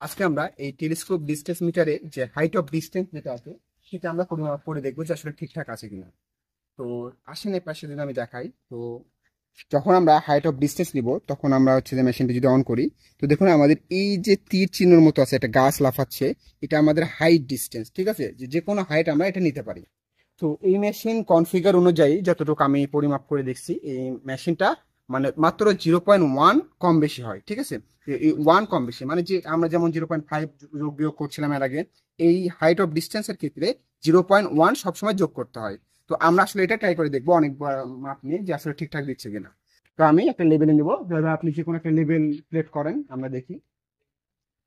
আজকে আমরা এই টেলিস্কোপ ডিস্টেন্স মিটারে যে হাইট অফ ডিস্টেন্স যেটা আছে সেটা আমরা পরিমাপ করে দেখবো যে আসলে ঠিকঠাক আছে কিনা। তো আসেন এই পাশে যদি আমি দেখাই, তো যখন আমরা হাইট অফ ডিস্টেন্স নিব তখন আমরা হচ্ছে যে মেশিনটা যদি অন করি, তো দেখুন আমাদের এই যে তীর চিহ্নের মতো আছে একটা গাছ লাফাচ্ছে, এটা আমাদের হাইট ডিস্টেন্স। ঠিক আছে, যে যে কোনো হাইট আমরা এটা নিতে পারি। তো এই মেশিন কনফিগার অনুযায়ী যতটুকু আমি পরিমাপ করে দেখছি, এই মেশিনটা মানে মাত্র 0.1 কম বেশি হয়। ঠিক আছে, ওয়ান কম বেশি মানে যে আমরা যেমন 0.5 যোগ বিয়োগ করছিলাম এর আগে, এই হাইট অফ ডিস্টেন্সের ক্ষেত্রে 0.1 সবসময় যোগ করতে হয়। তো আমরা আসলে এটা ট্রাই করে দেখবো অনেকবার মাপ নিয়ে যে আসলে ঠিকঠাক দিচ্ছে কিনা। তো আমি একটা লেভেলে নিবো, যেভাবে আপনি যে কোনো একটা লেভেল প্লেট করেন আমরা দেখি।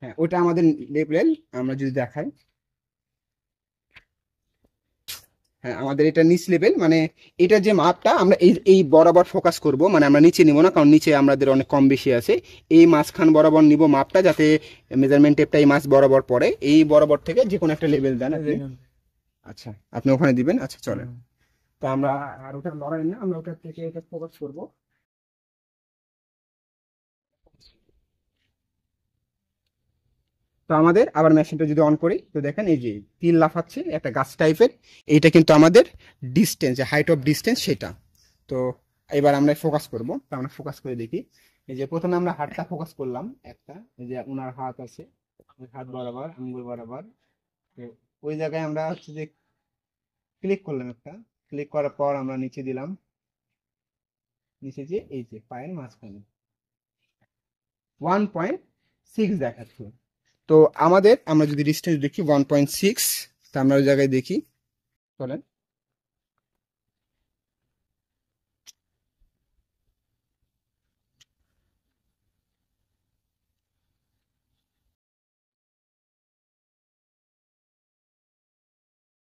হ্যাঁ, ওটা আমাদের লেভেল। আমরা যদি দেখাই, হ্যাঁ আমাদের এটা নিচ লেভেল, মানে এটা যে মাপটা আমরা এই এই বরাবর ফোকাস করব, মানে আমরা নিচে নিব না, কারণ নিচে আমাদের অনেক কম বেশি আছে। এই মাঝখান বরাবর নিব মাপটা, যাতে মেজারমেন্ট টেপটা এই মাছ বরাবর পড়ে। এই বরাবর থেকে যে কোনো একটা লেভেল দেন আপনি। আচ্ছা, আপনি ওখানে দিবেন। আচ্ছা চলেন। তো আমরা আর ওটা লড়াই না, আমরা ওটা থেকে এটা ফোকাস করব। তো আমাদের আবার মেশিনটা যদি অন করি, তো দেখেন এই যে তিল লাফাচ্ছে একটা গাছ টাইপের, এইটা কিন্তু আমাদের ডিস্টেন্স, হাইট অফ ডিস্টেন্স সেটা। তো এবার আমরা ফোকাস করব, তো আমরা ফোকাস করে দেখি। এই যে প্রথমে আমরা হাতটা ফোকাস করলাম একটা, এই যে ওনার হাত আছে, ওই হাত বরাবর আঙ্গুল বরাবর। তো ওই জায়গায় আমরা হচ্ছে যে ক্লিক করলাম একটা, ক্লিক করার পর আমরা নিচে দিলাম, নিচে যে এই যে পায়ের মাঝখানে 1.6 দেখাচ্ছে। তো আমাদের আমরা যদি ডিস্টেন্স দেখি 1.6, তো আমরা ওই জায়গায় দেখি। চলেন।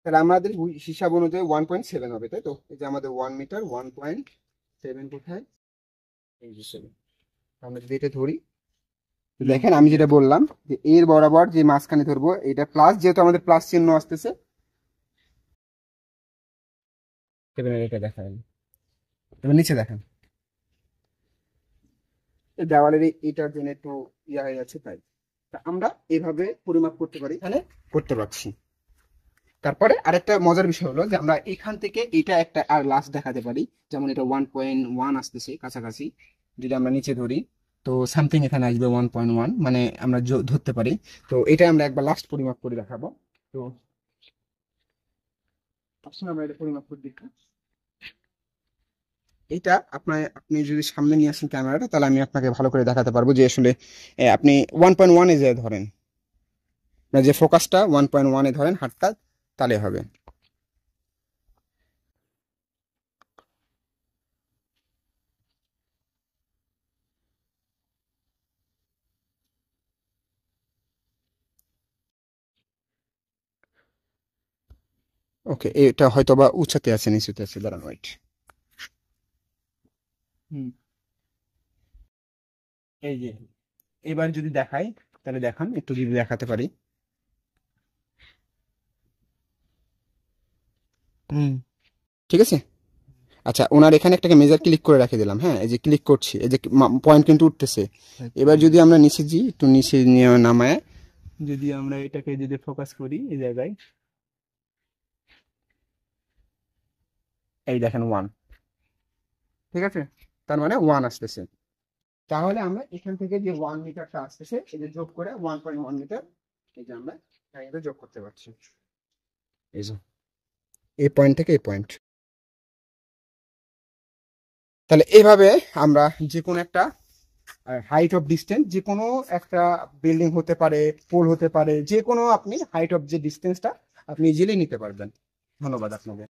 তাহলে আমাদের হিসাব অনুযায়ী 1.7 হবে, তাই তো? এই যে আমাদের 1 মিটার 1.7 কোথায়, এই যে 7। আমরা যদি এটা ধরি, তো দেখেন আমি যেটা বললাম যে এর বরাবর যে মাঝখানে ধরবো এটা প্লাস, যেহেতু আমাদের প্লাস চিহ্ন আসতেছে। এবার এটা দেখেন, এবার নিচে দেখেন এই দেওয়ালের এইটার জন্য একটু ইয়া হয়ে যাচ্ছে, তাই তা আমরা এভাবে পরিমাপ করতে পারি, এখানে করতে পারছি। তারপরে আরেকটা মজার বিষয় হলো যে আমরা এখান থেকে এটা একটা আর লাস্ট দেখাতে পারি, যেমন এটা 1.1 আসতেছে কাছাকাছি। যদি আমরা নিচে ধরি, তো সামথিং এখানে আসবে 1.1, মানে আমরা ধরতে পারি। তো এটা আমরা একবার লাস্ট পরিমাপ করে দেখাবো। তো আসলে আমরা এটা পরিমাপ করে দেখি। এটা আপনি যদি সামনে নিয়ে আসেন ক্যামেরাটা, তাহলে আমি আপনাকে ভালো করে দেখাতে পারবো যে আসলে আপনি 1.1 এ যে ধরেন, না যে ফোকাসটা 1.1 এ ধরেন হাতটা, তাহলে হবে। ওকে, এটা হয়তো বা উঁচাতে আছে নিচুতে আছে, দাঁড়ান ওয়েট। হুম, এই যে এবার যদি দেখাই, তাহলে দেখান একটু যদি দেখাতে পারি। হুম, ঠিক আছে। আচ্ছা, ওনার এখানে একটাকে মেজার ক্লিক করে রেখে দিলাম। হ্যাঁ, এই যে ক্লিক করছি, এই যে পয়েন্ট কিন্তু উঠতেছে। এবার যদি আমরা নিচে যাই, একটু নিচে নিয়ে নামায় যদি আমরা এটাকে যদি ফোকাস করি এই জায়গায়, এই দেখেন 1। ঠিক আছে, তার মানে 1 আসতেছে। তাহলে আমরা এখান থেকে যে 1 মিটারটা আসতেছে, এই যে যোগ করে 1.1 মিটার, এই যে আমরা এটা যোগ করতে পারছি। এই যে এই পয়েন্ট থেকে এই পয়েন্ট। তাহলে এইভাবে আমরা যে কোনো একটা হাইট অফ ডিস্টেন্স, যে কোনো একটা বিল্ডিং হতে পারে, পোল হতে পারে, যে কোনো আপনি হাইট অফ যে ডিস্টেন্সটা আপনি ইজিলি নিতে পারবেন। ধন্যবাদ আপনাকে।